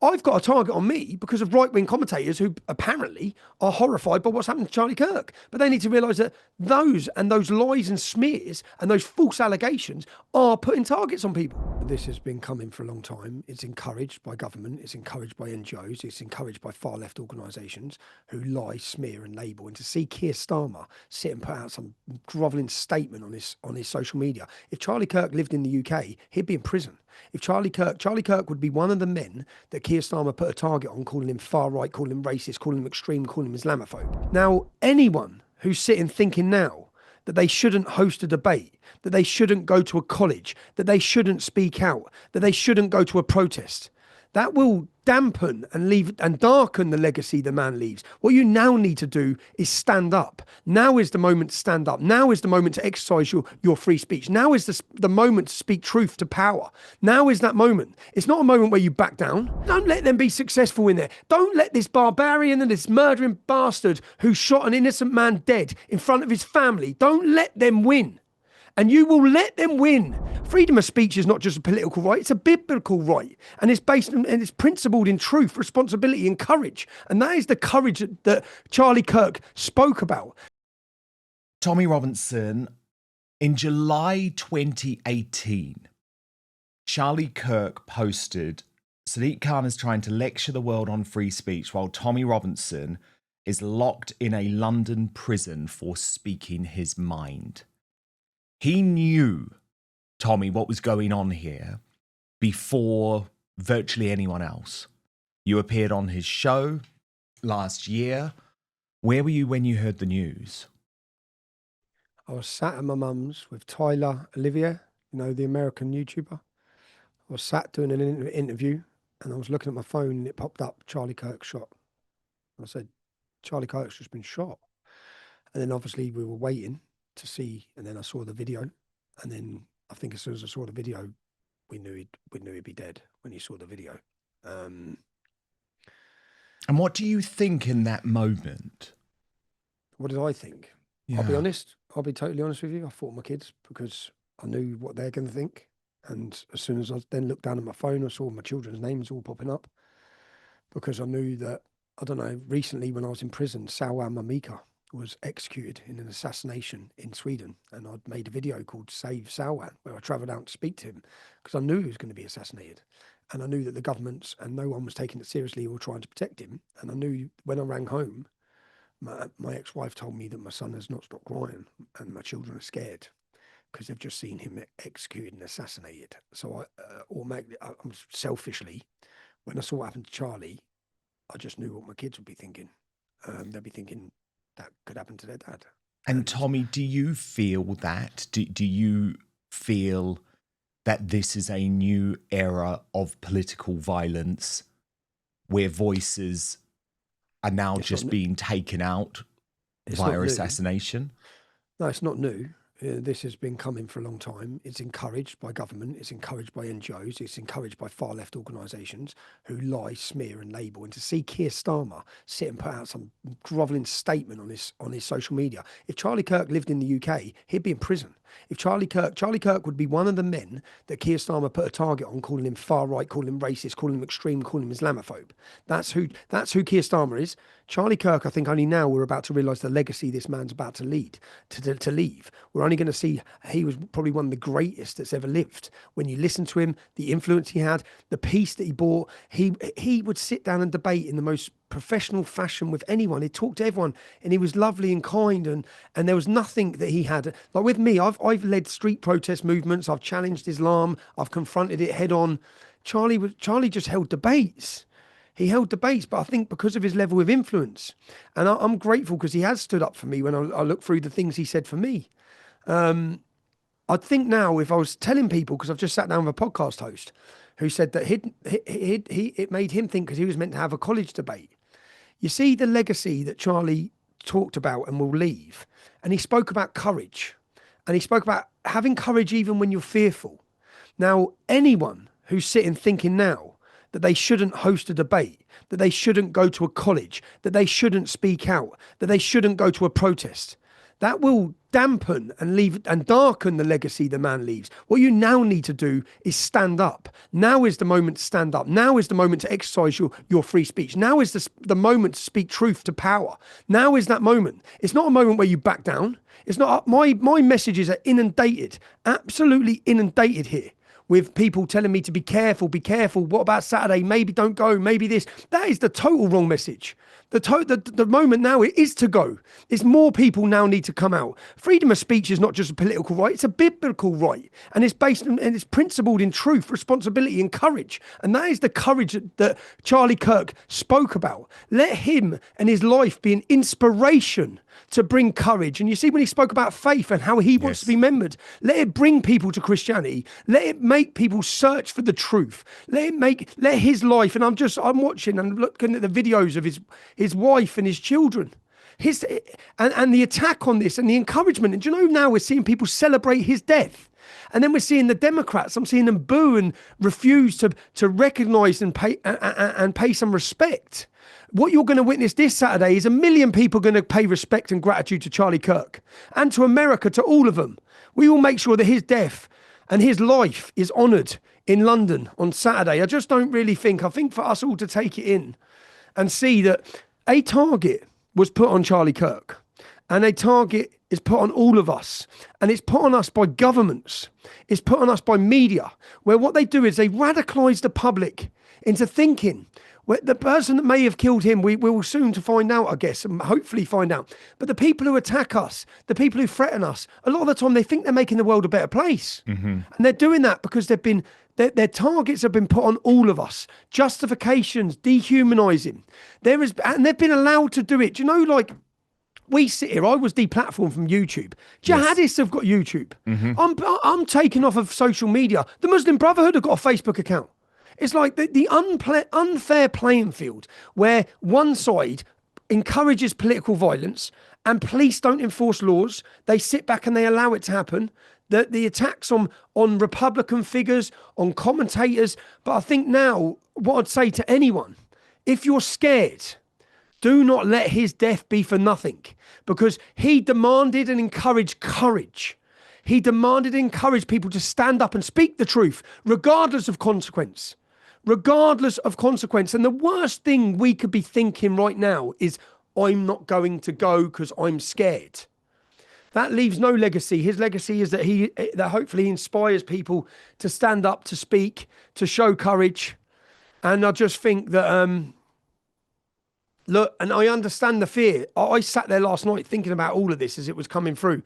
I've got a target on me because of right-wing commentators who apparently are horrified by what's happened to Charlie Kirk. But they need to realise that those lies and smears and those false allegations are putting targets on people. This has been coming for a long time. It's encouraged by government. It's encouraged by NGOs. It's encouraged by far-left organisations who lie, smear and label. And to see Keir Starmer sit and put out some grovelling statement on his social media. If Charlie Kirk lived in the UK, he'd be in prison. If Charlie Kirk would be one of the men that Keir Starmer put a target on, calling him far right, calling him racist, calling him extreme, calling him Islamophobe. Now, anyone who's sitting thinking now that they shouldn't host a debate, that they shouldn't go to a college, that they shouldn't speak out, that they shouldn't go to a protest, that will dampen and leave and darken the legacy the man leaves. What you now need to do is stand up. Now is the moment to stand up. Now is the moment to exercise your free speech. Now is the moment to speak truth to power. Now is that moment. It's not a moment where you back down. Don't let them be successful in there. Don't let this barbarian and this murdering bastard who shot an innocent man dead in front of his family, don't let them win. And you will let them win. Freedom of speech is not just a political right, it's a biblical right. And it's based and it's principled in truth, responsibility and courage. And that is the courage that Charlie Kirk spoke about. Tommy Robinson, in July 2018, Charlie Kirk posted, Sadiq Khan is trying to lecture the world on free speech while Tommy Robinson is locked in a London prison for speaking his mind. He knew, Tommy, what was going on here before virtually anyone else. You appeared on his show last year. Where were you when you heard the news? I was sat at my mum's with Tyler Olivier, the American YouTuber. I was sat doing an interview and I was looking at my phone and it popped up, Charlie Kirk shot. I said, Charlie Kirk's just been shot. And then obviously we were waiting to see, and then I saw the video, and then I think as soon as I saw the video, we knew he'd be dead when he saw the video. And what do you think in that moment? What did I think? Yeah. I'll be honest. I'll be totally honest with you. I thought my kids because I knew what they're going to think. And as soon as I then looked down at my phone, I saw my children's names all popping up because I knew that, I don't know, recently when I was in prison, Salwan Mamika was executed in an assassination in Sweden. And I'd made a video called Save Salwan, where I travelled out to speak to him because I knew he was going to be assassinated. And I knew that the governments and no one was taking it seriously or trying to protect him. And I knew when I rang home, my ex-wife told me that my son has not stopped crying and my children are scared because they've just seen him executed and assassinated. So I'm selfishly, when I saw what happened to Charlie, I just knew what my kids would be thinking. They'd be thinking, that could happen to their dad. And Tommy, do you feel that? Do you feel that this is a new era of political violence where voices are now just being taken out via assassination? No, it's not new. This has been coming for a long time. It's encouraged by government. It's encouraged by NGOs. It's encouraged by far-left organisations who lie, smear and label. And to see Keir Starmer sit and put out some grovelling statement on his social media. If Charlie Kirk lived in the UK, he'd be in prison. If Charlie Kirk would be one of the men that Keir Starmer put a target on, calling him far right, calling him racist, calling him extreme, calling him Islamophobe. That's who Keir Starmer is. Charlie Kirk, I think only now we're about to realise the legacy this man's about to leave. We're only going to see he was probably one of the greatest that's ever lived. When you listen to him, the influence he had, the peace that he brought, he would sit down and debate in the most professional fashion with anyone. He talked to everyone and he was lovely and kind and there was nothing that he had. Like with me, I've led street protest movements, I've challenged Islam, I've confronted it head on. Charlie just held debates. He held debates, but I think because of his level of influence, and I'm grateful because he has stood up for me when I look through the things he said for me. I think now if I was telling people, because I've just sat down with a podcast host who said that it made him think because he was meant to have a college debate. You see the legacy that Charlie talked about and will leave. And he spoke about courage. And he spoke about having courage even when you're fearful. Now, anyone who's sitting thinking now that they shouldn't host a debate, that they shouldn't go to a college, that they shouldn't speak out, that they shouldn't go to a protest, that will dampen and leave and darken the legacy the man leaves. What you now need to do is stand up. Now is the moment to stand up. Now is the moment to exercise your free speech. Now is the moment to speak truth to power. Now is that moment. It's not a moment where you back down. It's not. My messages are inundated, absolutely inundated here, with people telling me to be careful, be careful. What about Saturday? Maybe don't go, maybe this. That is the total wrong message. The moment now is to go. It's more people now need to come out. Freedom of speech is not just a political right, it's a biblical right. And it's based on, and it's principled in truth, responsibility and courage. And that is the courage that Charlie Kirk spoke about. Let him and his life be an inspiration to bring courage. And you see when he spoke about faith and how he wants to be remembered, let it bring people to Christianity. Let it make people search for the truth. Let his life, and I'm watching and looking at the videos of his wife and his children. And the attack on this and the encouragement. And do you know now we're seeing people celebrate his death? And then we're seeing the Democrats, I'm seeing them boo and refuse to recognise and pay some respect. What you're going to witness this Saturday is 1 million people going to pay respect and gratitude to Charlie Kirk and to America, to all of them. We will make sure that his death and his life is honoured in London on Saturday. I just don't really think, I think for us all to take it in and see that a target was put on Charlie Kirk and a target is put on all of us, and it's put on us by governments. It's put on us by media, where what they do is they radicalise the public into thinking the person that may have killed him, we will soon to find out, I guess, and hopefully find out. But the people who attack us, the people who threaten us, a lot of the time they think they're making the world a better place. Mm-hmm. And they're doing that because their targets have been put on all of us. Justifications, dehumanising. And they've been allowed to do it. Do you know, like, we sit here, I was deplatformed from YouTube. Jihadists have got YouTube. Mm-hmm. I'm taken off of social media. The Muslim Brotherhood have got a Facebook account. It's like the unfair playing field where one side encourages political violence and police don't enforce laws. They sit back and they allow it to happen. The attacks on Republican figures, on commentators. But I think now, what I'd say to anyone, if you're scared, do not let his death be for nothing, because he demanded and encouraged courage. He demanded and encouraged people to stand up and speak the truth, regardless of consequence. Regardless of consequence. And the worst thing we could be thinking right now is, I'm not going to go because I'm scared. That leaves no legacy. His legacy is that hopefully he inspires people to stand up, to speak, to show courage. And I just think that, look, and I understand the fear. I sat there last night thinking about all of this as it was coming through,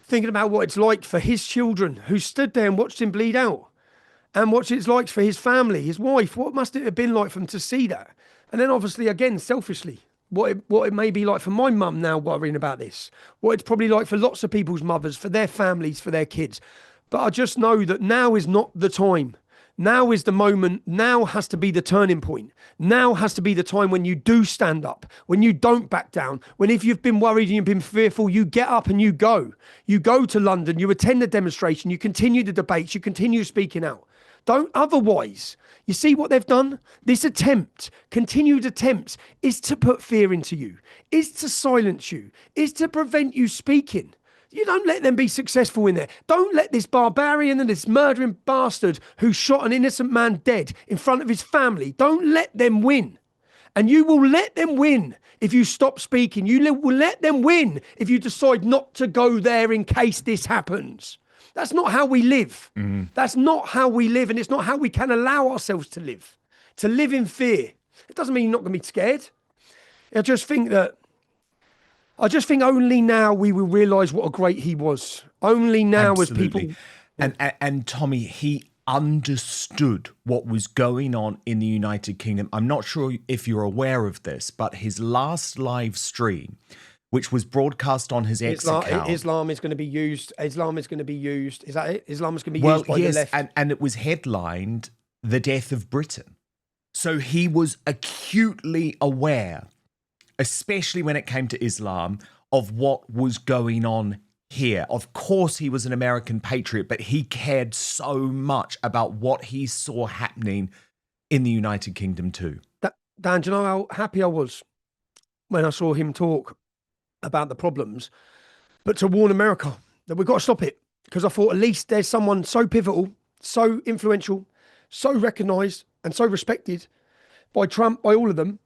thinking about what it's like for his children who stood there and watched him bleed out. And what it's like for his family, his wife. What must it have been like for them to see that? And then obviously, again, selfishly, what it may be like for my mum now worrying about this. What it's probably like for lots of people's mothers, for their families, for their kids. But I just know that now is not the time. Now is the moment. Now has to be the turning point. Now has to be the time when you do stand up, when you don't back down, when if you've been worried and you've been fearful, you get up and you go. You go to London, you attend the demonstration, you continue the debates, you continue speaking out. Don't otherwise. You see what they've done? This attempt, continued attempts, is to put fear into you, is to silence you, is to prevent you speaking. You don't let them be successful in there. Don't let this barbarian and this murdering bastard who shot an innocent man dead in front of his family, don't let them win. And you will let them win if you stop speaking. You will let them win if you decide not to go there in case this happens. That's not how we live. Mm-hmm. That's not how we live, and it's not how we can allow ourselves to live in fear. It doesn't mean you're not going to be scared. I just think only now we will realise what a great he was. Only now Absolutely. As people... And Tommy, he understood what was going on in the United Kingdom. I'm not sure if you're aware of this, but his last live stream, which was broadcast on his X account. Islam is going to be used. Is that it? Islam is going to be used by the left. And it was headlined, "The Death of Britain." So he was acutely aware, especially when it came to Islam, of what was going on here. Of course, he was an American patriot, but he cared so much about what he saw happening in the United Kingdom too. Dan, do you know how happy I was when I saw him talk about the problems? but to warn America that we've got to stop it. Because I thought at least there's someone so pivotal, so influential, so recognised and so respected by Trump, by all of them,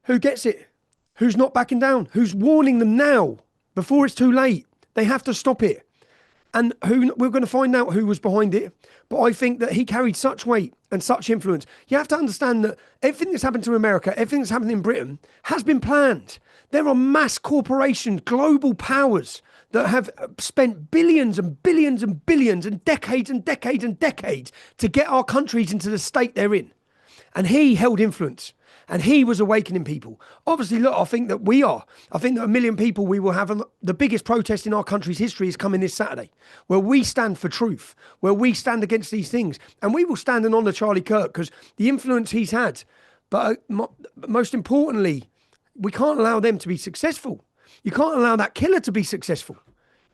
who gets it, who's not backing down, who's warning them now before it's too late. They have to stop it. And who we're going to find out who was behind it. But I think that he carried such weight and such influence. You have to understand that everything that's happened to America, everything that's happened in Britain has been planned. There are mass corporations, global powers that have spent billions and billions and billions and decades and decades and decades to get our countries into the state they're in. And he held influence. And he was awakening people. Obviously, look, I think that we are. I think that 1 million people we will have. The biggest protest in our country's history is coming this Saturday, where we stand for truth, where we stand against these things. And we will stand and honour Charlie Kirk because the influence he's had. But most importantly, we can't allow them to be successful. You can't allow that killer to be successful.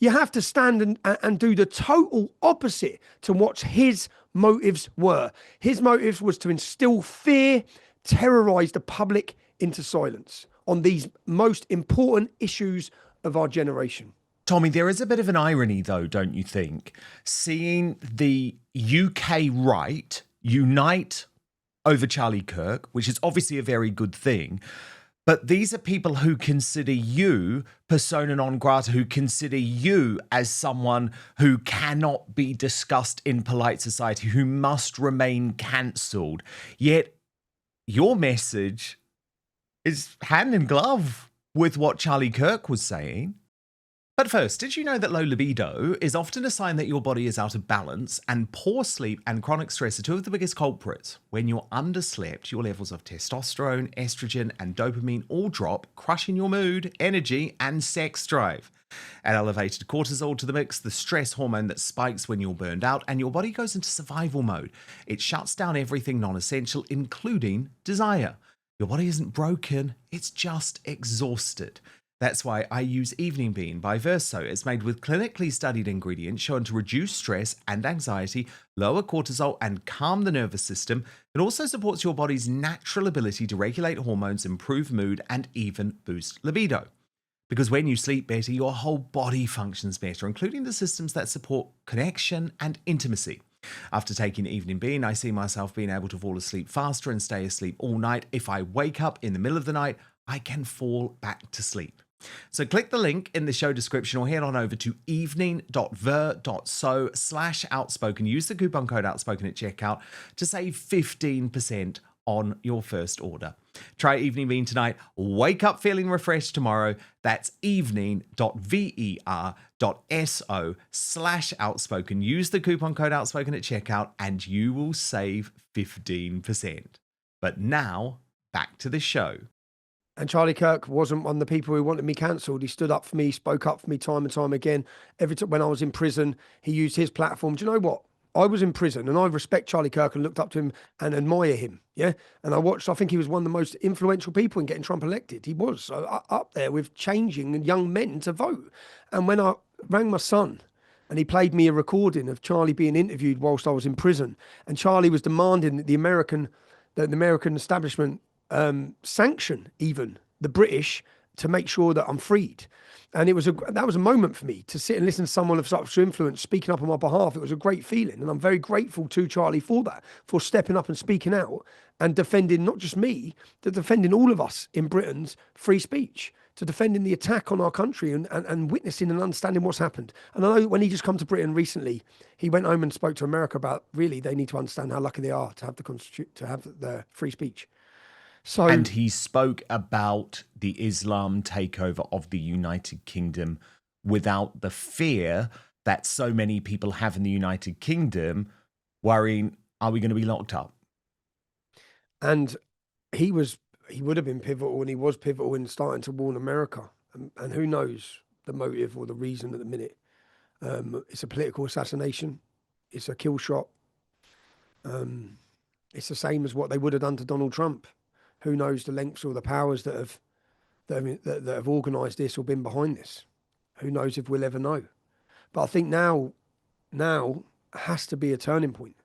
You have to stand and do the total opposite to what his motives were. His motives was to instill fear, terrorise the public into silence on these most important issues of our generation. Tommy, there is a bit of an irony, though, don't you think? Seeing the UK right unite over Charlie Kirk, which is obviously a very good thing, but these are people who consider you persona non grata, who consider you as someone who cannot be discussed in polite society, who must remain cancelled. Yet your message is hand in glove with what Charlie Kirk was saying. But first, did you know that low libido is often a sign that your body is out of balance, and poor sleep and chronic stress are two of the biggest culprits? When you're underslept, your levels of testosterone, estrogen, and dopamine all drop, crushing your mood, energy, and sex drive. Add elevated cortisol to the mix, the stress hormone that spikes when you're burned out, and your body goes into survival mode. It shuts down everything non-essential, including desire. Your body isn't broken, it's just exhausted. That's why I use Evening Bean by Verso. It's made with clinically studied ingredients shown to reduce stress and anxiety, lower cortisol, and calm the nervous system. It also supports your body's natural ability to regulate hormones, improve mood, and even boost libido. Because when you sleep better, your whole body functions better, including the systems that support connection and intimacy. After taking Evening Bean, I see myself being able to fall asleep faster and stay asleep all night. If I wake up in the middle of the night, I can fall back to sleep. So click the link in the show description or head on over to evening.ver.so/outspoken. Use the coupon code outspoken at checkout to save 15% on your first order. Try Evening Bean tonight. Wake up feeling refreshed tomorrow. That's evening.ver.so/outspoken. Use the coupon code outspoken at checkout and you will save 15%. But now, back to the show. And Charlie Kirk wasn't one of the people who wanted me cancelled. He stood up for me, spoke up for me time and time again. Every time when I was in prison, he used his platform. Do you know what? I was in prison and I respect Charlie Kirk and looked up to him and admire him. Yeah. And I think he was one of the most influential people in getting Trump elected. He was so up there with changing young men to vote. And when I rang my son and he played me a recording of Charlie being interviewed whilst I was in prison, and Charlie was demanding that the American establishment sanction even the British to make sure that I'm freed. And that was a moment for me to sit and listen to someone of such influence speaking up on my behalf. It was a great feeling. And I'm very grateful to Charlie for that, for stepping up and speaking out and defending not just me, but defending all of us in Britain's free speech, to defending the attack on our country and witnessing and understanding what's happened. And I know when he just come to Britain recently, he went home and spoke to America about really they need to understand how lucky they are to have the free speech. So, and he spoke about the Islam takeover of the United Kingdom without the fear that so many people have in the United Kingdom, worrying, are we going to be locked up? And he would have been pivotal, and he was pivotal in starting to warn America. And who knows the motive or the reason at the minute. It's a political assassination. It's a kill shot. It's the same as what they would have done to Donald Trump. Who knows the lengths or the powers that have organised this or been behind this? Who knows if we'll ever know? But I think now has to be a turning point.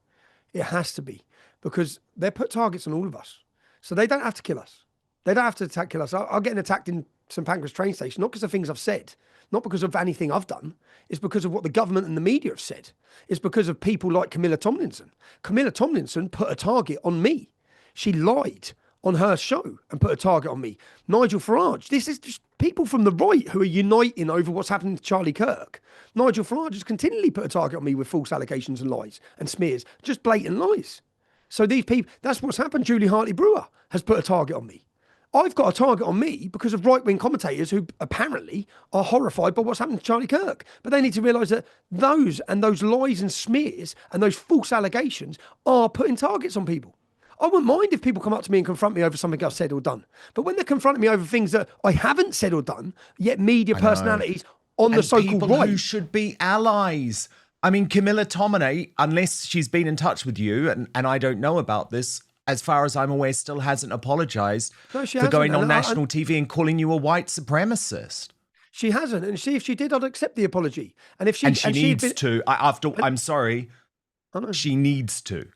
It has to be, because they put targets on all of us, so they don't have to kill us. They don't have to kill us. I'm getting attacked in St Pancras train station, not because of things I've said, not because of anything I've done. It's because of what the government and the media have said. It's because of people like Camilla Tomlinson. Camilla Tomlinson put a target on me. She lied on her show and put a target on me. Nigel Farage, this is just people from the right who are uniting over what's happening to Charlie Kirk. Nigel Farage has continually put a target on me with false allegations and lies and smears, just blatant lies. So these people, that's what's happened. Julie Hartley-Brewer has put a target on me. I've got a target on me because of right-wing commentators who apparently are horrified by what's happened to Charlie Kirk. But they need to realise that those lies and smears and those false allegations are putting targets on people. I wouldn't mind if people come up to me and confront me over something I've said or done. But when they're confronting me over things that I haven't said or done, yet media personalities on the so-called people right who should be allies. I mean, Camilla Tominey, unless she's been in touch with you, and I don't know about this, as far as I'm aware, still hasn't apologised for going on national TV and calling you a white supremacist. She hasn't, and if she did, I'd accept the apology. And if she needs to, I'm sorry, she needs to.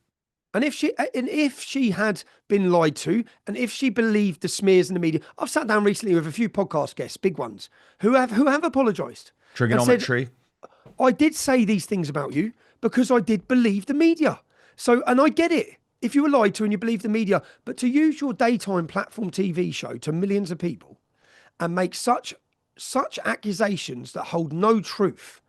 And if she had been lied to, and if she believed the smears in the media, I've sat down recently with a few podcast guests, big ones, who have apologised. Trigonometry. I did say these things about you because I did believe the media. So, and I get it. If you were lied to and you believe the media, but to use your daytime platform TV show to millions of people and make such accusations that hold no truth,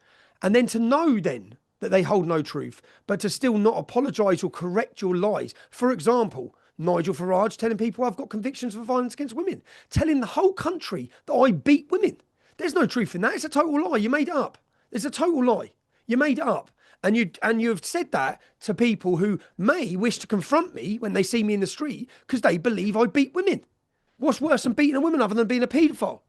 and then to know then that they hold no truth, but to still not apologise or correct your lies. For example, Nigel Farage telling people I've got convictions for violence against women, telling the whole country that I beat women. There's no truth in that. It's a total lie. You made it up. It's a total lie. You made it up. And you've said that to people who may wish to confront me when they see me in the street because they believe I beat women. What's worse than beating a woman other than being a paedophile?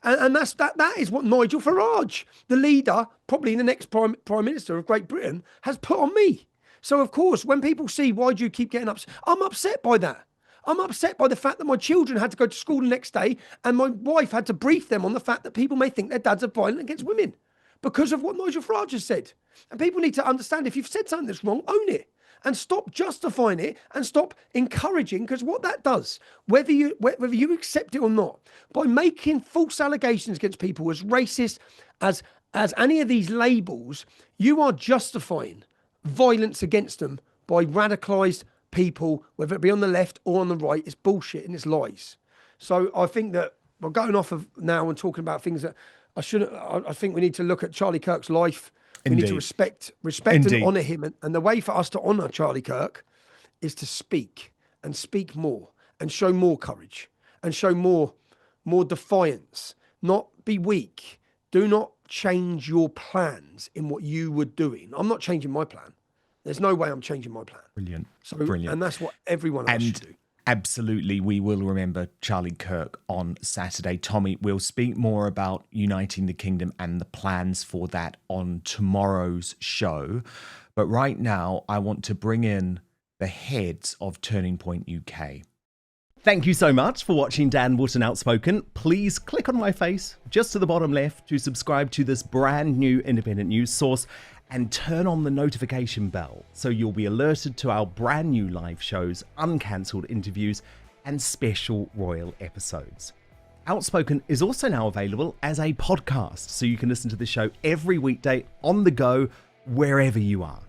And that is what Nigel Farage, the leader, probably the next prime minister of Great Britain, has put on me. So of course, when people see why do you keep getting upset, I'm upset by that. I'm upset by the fact that my children had to go to school the next day and my wife had to brief them on the fact that people may think their dads are violent against women because of what Nigel Farage has said. And people need to understand if you've said something that's wrong, own it and stop justifying it and stop encouraging, because what that does, whether you accept it or not, by making false allegations against people as racist, as any of these labels, you are justifying violence against them by radicalised people, whether it be on the left or on the right. It's bullshit and it's lies. So I think that we're going off of now and talking about things that I shouldn't. I think we need to look at Charlie Kirk's life. We need to respect and honour him. And the way for us to honour Charlie Kirk is to speak and speak more and show more courage and show more defiance, not be weak. Do not change your plans in what you were doing. I'm not changing my plan. There's no way I'm changing my plan. Brilliant. Brilliant. And that's what everyone else should do. Absolutely, we will remember Charlie Kirk on Saturday. Tommy, we'll speak more about uniting the kingdom and the plans for that on tomorrow's show. But right now, I want to bring in the heads of Turning Point UK. Thank you so much for watching Dan Wootton Outspoken. Please click on my face just to the bottom left to subscribe to this brand new independent news source and turn on the notification bell so you'll be alerted to our brand new live shows, uncancelled interviews, and special royal episodes. Outspoken is also now available as a podcast, so you can listen to the show every weekday on the go, wherever you are.